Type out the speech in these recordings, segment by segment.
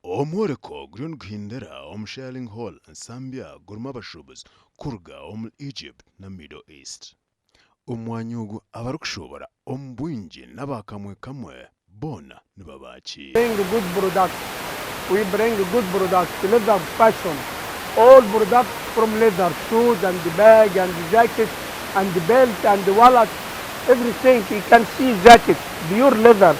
Omworeko guriyo guhindura omusharing hall nsambya gurimu abashuubuzi kuruga omu Egypt na Middle East. Omwanya ogu abarikushobora omu bwingi n'abakamwe kamwe bona nibabaki. Bring good products. We bring good products, leather fashion. All products from leather, shoes and the bag and the jacket and the belt and the wallet, everything. You can see jacket, pure leather.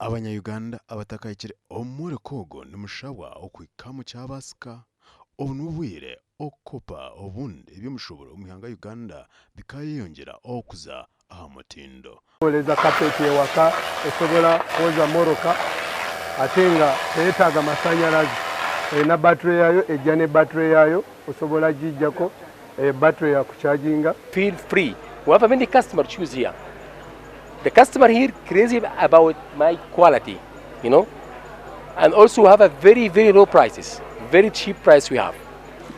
Abanya-Uganda abatakayikire omworeko ogo nimushawa okwikamu kyabasika obu nubwire okukopa obundi ebyomushobora omu ihanga Uganda bikayeyongera okuza aha mutindo. Oleza kapeti ewaka esobola kwoza moroka ate nga teetaaga amasanyalaze. Erina battery yayo, ejja ne battery yayo, osobola gijjako battery ya kucharginga. Feel free. We have many customers choose here. The customer here crazy about my quality, you know, and also have a very, very low prices, very cheap price we have.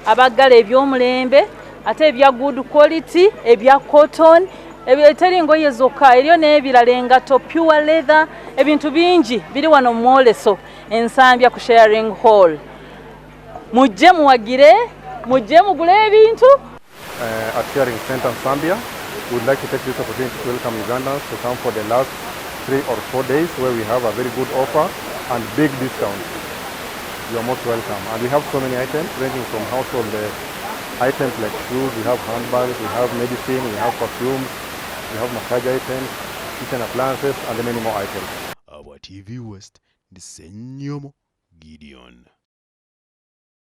Abagala ebyomulembe ate ebya good quality, ebya cotton, ebitali ngoye zokka eriyo n'ebirala engato pure leather, ebintu bingi biri wano mu Omworeko ensambya ku sharing hall. Mujje muwagire, mujje mugule ebintu. At Sharing Center Zambia, we would like to take this opportunity to welcome Ugandans to come for the last 3 or 4 days where we have a very good offer and big discounts. You are most welcome. And we have so many items ranging from household items like shoes, we have handbags, we have medicine, we have perfumes, we have massage items, kitchen appliances, and many more items. Our TV West, the Senyomo Gideon.